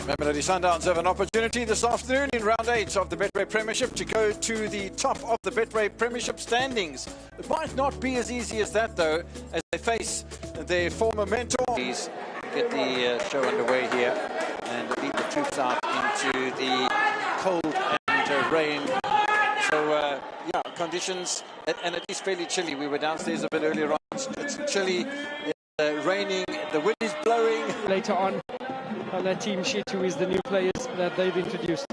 Mamelodi Sundowns have an opportunity this afternoon in round 8 of the Betway Premiership to go to the top of the Betway Premiership standings. It might not be as easy as that though, as they face their former mentor. Please get the show underway here and lead the troops out into the cold and rain. So yeah, conditions, and it is fairly chilly. We were downstairs a bit earlier on. It's chilly, it's raining, the wind is blowing. Later on that team sheet, who is the new players that they've introduced.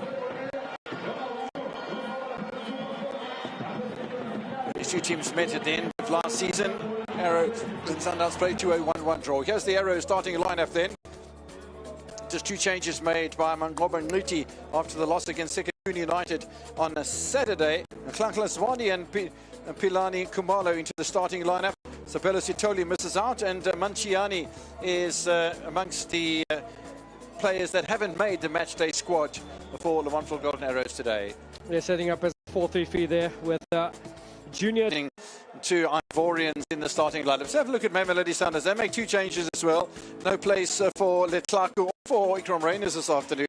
These two teams met at the end of last season. Arrow and Sundowns played 2-1-1 draw. Here's the Arrow starting lineup then. Just two changes made by Mamelodi Sundowns after the loss against Sekekuni United on a Saturday. Klankla Zwani and Pilani Kumalo into the starting lineup. Sabelo Sitoli misses out, and Manciani is amongst the players that haven't made the matchday squad for the Lewandville Golden Arrows today. They're setting up as 4-3-3 there with Junior. Two Ivorians in the starting lineup. So have a look at Mamelodi Sundowns. They make two changes as well. No place for Letlaku or for Ikram Reyners this afternoon.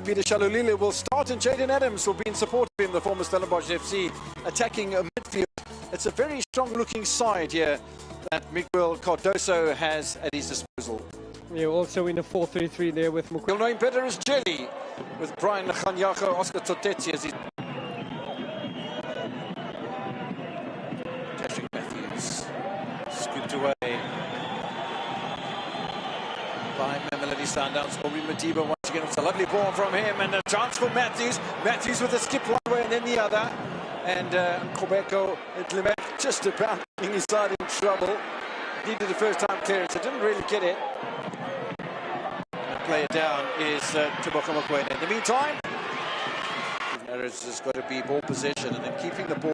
Peter Shalulile will start, and Jaden Adams will be in support of him, the former Stellenbosch FC, attacking a midfield. It's a very strong-looking side here that Miguel Cardoso has at his disposal. Yeah, also in a 4-3-3 there with You'll know him better as Jelly, with Brian Khanyako, Oscar Totetsi as his... Patrick Matthews, scooped away by Mamelodi Sundowns. Ori Madiba once again, it's a lovely ball from him, and a chance for Matthews. Matthews with a skip one way and then the other. And Kobeko Limek just about getting his side in trouble. Needed a first-time clearance, so didn't really get it. Play it down is Teboka Mokoena. In the meantime, Arrows has got to be ball possession and then keeping the ball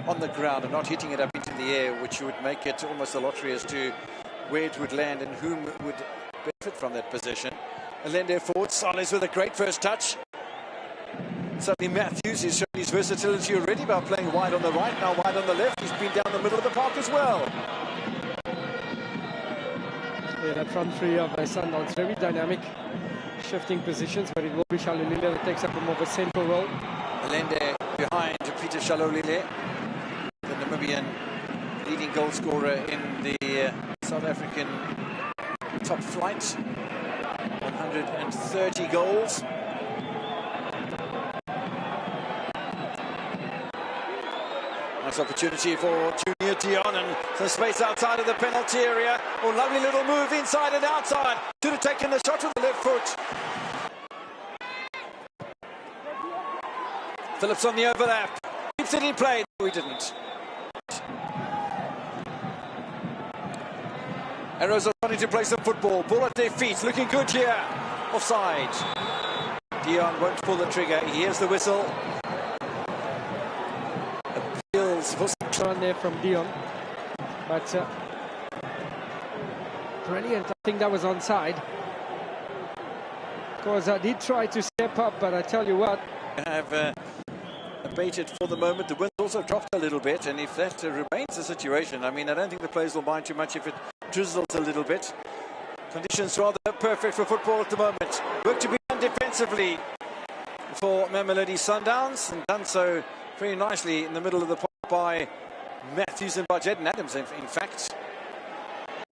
on the ground and not hitting it up into the air, which would make it almost a lottery as to where it would land and whom would benefit from that position. Alende forward, Salis with a great first touch. Suddenly Matthews is showing his versatility already by playing wide on the right, now wide on the left. He's been down the middle of the park as well. Yeah, that front three of Sundowns, very dynamic, shifting positions, but it will be Shalulile that takes up a more of a central role. Alende behind Peter Shalulile, the Namibian leading goal scorer in the South African top flight, 130 goals. Nice opportunity for Junior Dion, and some space outside of the penalty area. Oh, lovely little move inside and outside. Should have taken the shot with the left foot. Phillips on the overlap. Keeps it in play. No, he didn't. Arrows are starting to play some football. Ball at their feet. Looking good here. Offside. Dion won't pull the trigger. He hears the whistle. Turn there from Dion, but brilliant. I think that was onside. Because I did try to step up, but I tell you what, have abated for the moment. The wind also dropped a little bit, and if that remains the situation, I mean, I don't think the players will mind too much if it drizzles a little bit. Conditions rather perfect for football at the moment. Work to be done defensively for Mamelodi Sundowns, and done so very nicely in the middle of the park by Matthews and by Jaden Adams. In fact,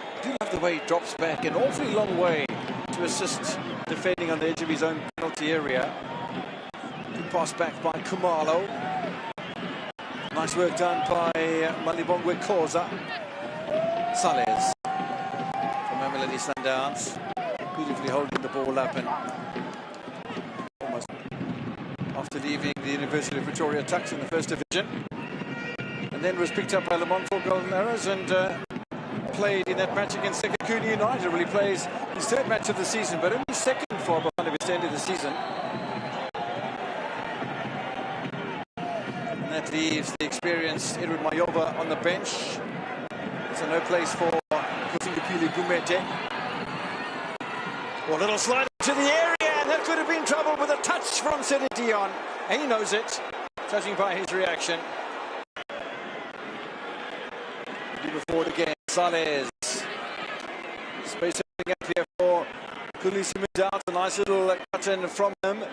I do love the way he drops back an awfully long way to assist defending on the edge of his own penalty area. Good pass back by Kumalo. Nice work done by Malibongwe Koza. Sales from Mamelodi Sundowns, beautifully holding the ball up, and almost after leaving the University of Pretoria Tuks in the first division. And then was picked up by Lewandville Golden Arrows and played in that match against Sekekuni United. Well, he plays his third match of the season, but only second for Bafana Bistende of the season. And that leaves the experienced Edward Mayova on the bench. There's no place for Kusingapili Gumete. Well, a little slide into the area, and that could have been trouble with a touch from Sene Dion. And he knows it, judging by his reaction. Forward again, Sales. Space coming up here for Kulisi Mudau. A nice little cut in from him.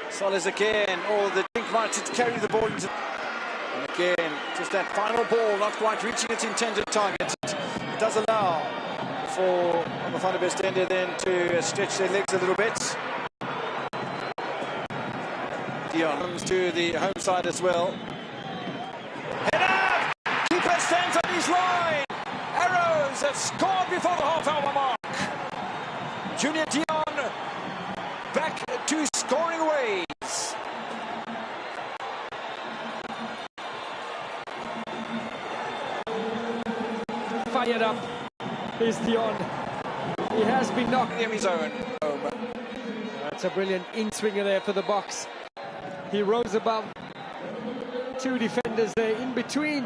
Solis again. Oh, the Dink might carry the ball into... And again, just that final ball not quite reaching its intended target. It does allow for Bafana Bastende then to stretch their legs a little bit. Dion comes to the home side as well. Header! Keeper stands on his line. Arrows have scored before the half-hour mark. Junior Dion back to scoring ways. Fired up is Dion. He has been knocked In his own home. That's a brilliant in-swinger there for the box. He rose above two defenders there in between,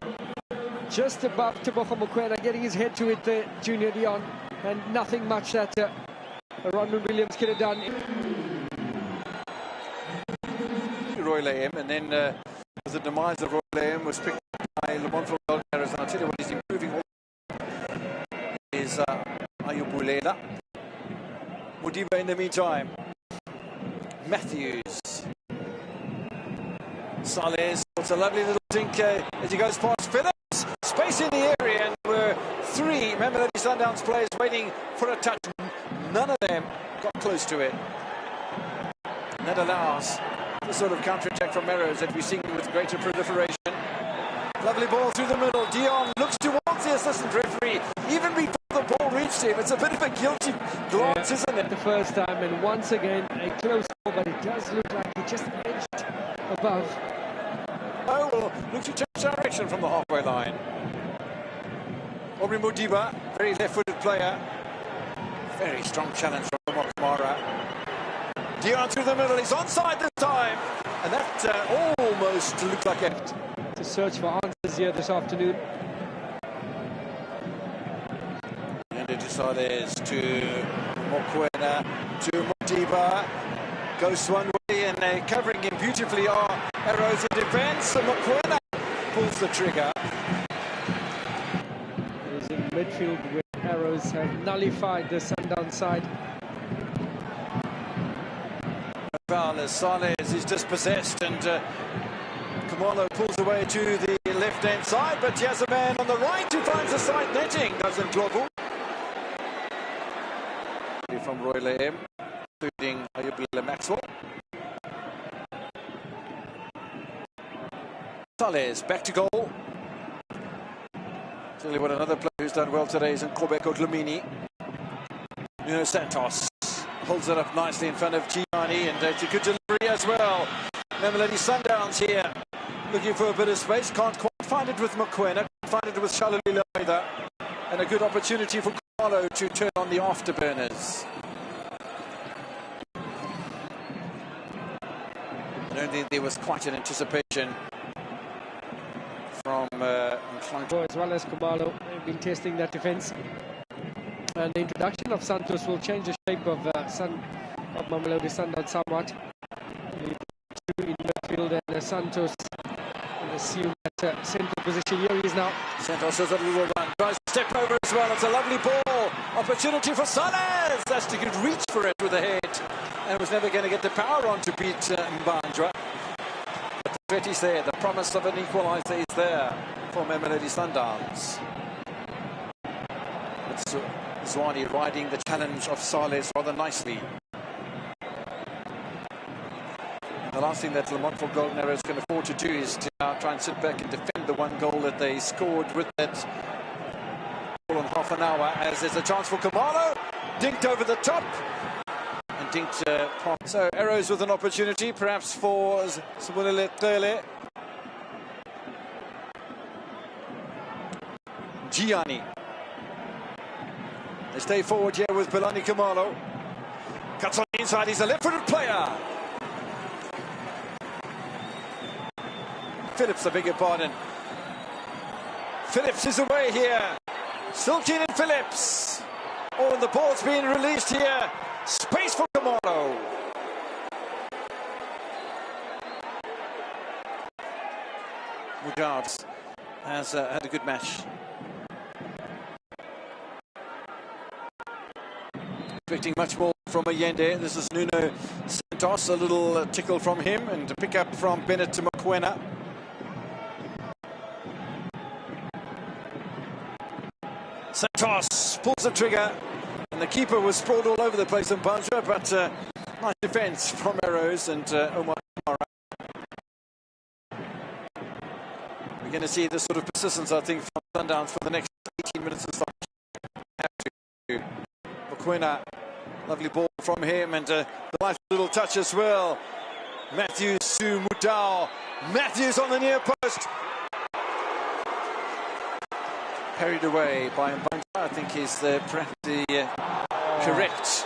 just above Tebogo Mokoena, getting his head to it there, Junior Dion, and nothing much that Ronman Williams could have done. Roy Lehem, and then the demise of Roy Lehem was picked up by Lamont Gold Arrows, and I'll tell you what, he's improving all is Ayubulela. Modiba in the meantime. Matthews. Sales. It's a lovely little dink as he goes past Phillips. Space in the area, and were three Mamelodi Sundowns players waiting for a touch. None of them got close to it. And that allows the sort of counter-attack from Arrows that we're seeing with greater proliferation. Lovely ball through the middle. Dion looks towards the assistant referee. Even before the ball reached him, it's a bit of a guilty glance, isn't it? The first time, and once again, a close ball, but it does look like he just edged above. Oh, well, looks to change direction from the halfway line. Aubrey Modiba, very left-footed player. Very strong challenge from Kamara. Dion through the middle, he's onside this time. And that almost looked like it. To search for answers here this afternoon. And it decided to Mokoena, to Modiba. Goes one way, and covering him beautifully are Arrows in defence. And Mokoena pulls the trigger. It is in midfield where Arrows have nullified the Sundown side. Sales is dispossessed, and Kamalo pulls away to the left-hand side, but he has a man on the right who finds the side netting, doesn't Globu? From Roy Lehem, including Ayubile Maxwell. Sales back to goal. Tell you what, another player who's done well today is Nkobeko Dlamini. Nuno Santos holds it up nicely in front of Gianni, and it's a good delivery as well. Mamelodi Sundowns here, looking for a bit of space. Can't quite find it with Mokoena, can't find it with Shalalila either. And a good opportunity for Kamalo to turn on the afterburners. I don't think there was quite an anticipation from as well as Kamalo. They've been testing that defence. And the introduction of Santos will change the shape of Mamelodi Sundowns somewhat. Two in midfield, and Santos will assume that central position. Here he is now. Santos has a little run, tries to step over as well. It's a lovely ball. Opportunity for Salas. That's a good reach for it with the head. And was never going to get the power on to beat Mbandra. But the threat is there. The promise of an equaliser is there for Mamelodi Sundowns. It's Zwane riding the challenge of Sales rather nicely. And the last thing that Lamont for Golden Arrows can afford to do is to now try and sit back and defend the one goal that they scored with that ball in half an hour, as there's a chance for Kamalo. Dinked over the top. And dinked past. So Arrows with an opportunity, perhaps for Sibulele Tele. Gianni. They stay forward here with Belani Kamalo. Cuts on the inside, he's a left-footed player. Phillips, I beg your pardon. Phillips is away here. Still Keenan Phillips. Oh, and the ball's being released here. Space for Kamalo. Mugards has had a good match. expecting much more from Allende. This is Nuno Santos, a little tickle from him, and a pick up from Bennett to Mokoena. Santos pulls the trigger, and the keeper was sprawled all over the place in Banja, but nice defence from Arrows and Omar. We're going to see this sort of persistence, I think, from Sundowns for the next 18 minutes or so. Mokoena, lovely ball from him, and the nice little touch as well. Matthews to Mudau. Matthews on the near post. Carried away by Mbanja, I think is perhaps the correct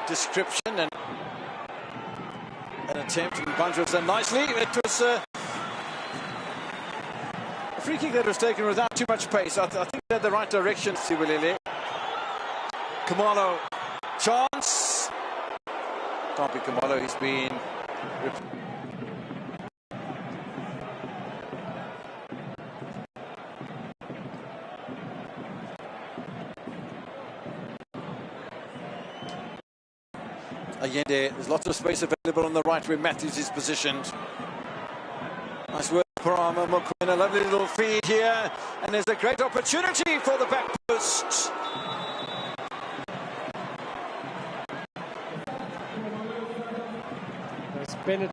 description, and an attempt from Mbanja was done nicely. It was a free kick that was taken without too much pace. I think they're the right direction. Siwilele. Kamalo, chance. Can't be Kamalo, he's been Allende. There's lots of space available on the right where Matthews is positioned. Nice work from Mokoena, lovely little feed here, and there's a great opportunity for the back post.